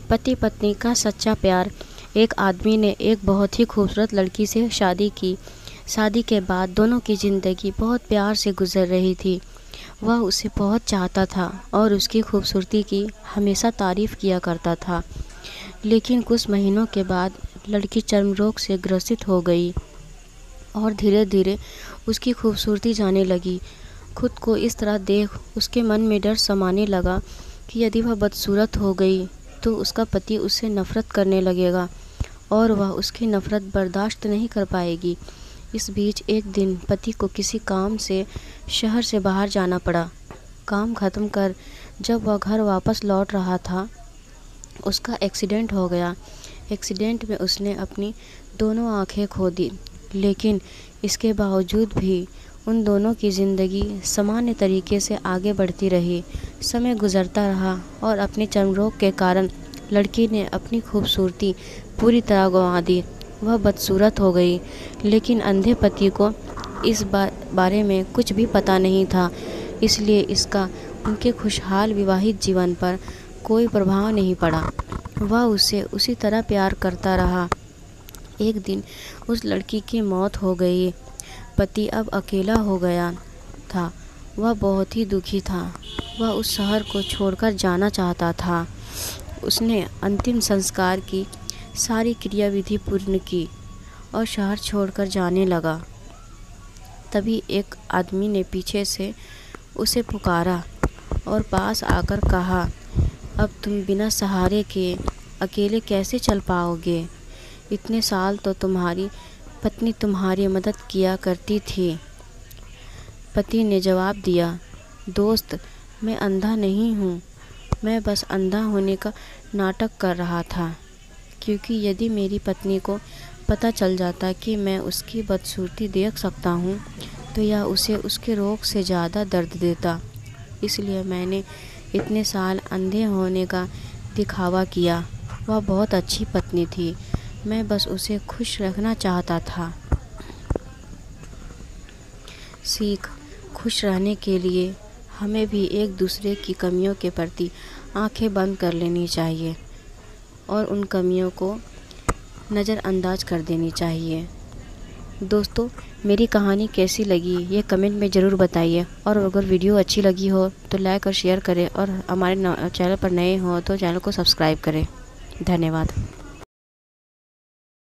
पति पत्नी का सच्चा प्यार। एक आदमी ने एक बहुत ही खूबसूरत लड़की से शादी की। शादी के बाद दोनों की ज़िंदगी बहुत प्यार से गुजर रही थी। वह उसे बहुत चाहता था और उसकी खूबसूरती की हमेशा तारीफ़ किया करता था। लेकिन कुछ महीनों के बाद लड़की चर्म रोग से ग्रसित हो गई और धीरे धीरे उसकी खूबसूरती जाने लगी। खुद को इस तरह देख उसके मन में डर समाने लगा कि यदि वह बदसूरत हो गई तो उसका पति उससे नफ़रत करने लगेगा और वह उसकी नफ़रत बर्दाश्त नहीं कर पाएगी। इस बीच एक दिन पति को किसी काम से शहर से बाहर जाना पड़ा। काम ख़त्म कर जब वह घर वापस लौट रहा था, उसका एक्सीडेंट हो गया। एक्सीडेंट में उसने अपनी दोनों आँखें खो दी, लेकिन इसके बावजूद भी उन दोनों की ज़िंदगी सामान्य तरीके से आगे बढ़ती रही। समय गुजरता रहा और अपने चर्म रोग के कारण लड़की ने अपनी खूबसूरती पूरी तरह गंवा दी। वह बदसूरत हो गई, लेकिन अंधे पति को इस बारे में कुछ भी पता नहीं था, इसलिए इसका उनके खुशहाल विवाहित जीवन पर कोई प्रभाव नहीं पड़ा। वह उसे उसी तरह प्यार करता रहा। एक दिन उस लड़की की मौत हो गई। पति अब अकेला हो गया था। वह बहुत ही दुखी था। वह उस शहर को छोड़कर जाना चाहता था। उसने अंतिम संस्कार की सारी क्रियाविधि पूर्ण की और शहर छोड़कर जाने लगा। तभी एक आदमी ने पीछे से उसे पुकारा और पास आकर कहा, अब तुम बिना सहारे के अकेले कैसे चल पाओगे? इतने साल तो तुम्हारी पत्नी तुम्हारी मदद किया करती थी। पति ने जवाब दिया, दोस्त, मैं अंधा नहीं हूँ। मैं बस अंधा होने का नाटक कर रहा था, क्योंकि यदि मेरी पत्नी को पता चल जाता कि मैं उसकी बदसूरती देख सकता हूँ तो यह उसे उसके रोग से ज़्यादा दर्द देता। इसलिए मैंने इतने साल अंधे होने का दिखावा किया। वह बहुत अच्छी पत्नी थी। मैं बस उसे खुश रखना चाहता था। सीख: खुश रहने के लिए हमें भी एक दूसरे की कमियों के प्रति आंखें बंद कर लेनी चाहिए और उन कमियों को नज़रअंदाज कर देनी चाहिए। दोस्तों, मेरी कहानी कैसी लगी ये कमेंट में ज़रूर बताइए, और अगर वीडियो अच्छी लगी हो तो लाइक और शेयर करें, और हमारे चैनल पर नए हो तो चैनल को सब्सक्राइब करें। धन्यवाद।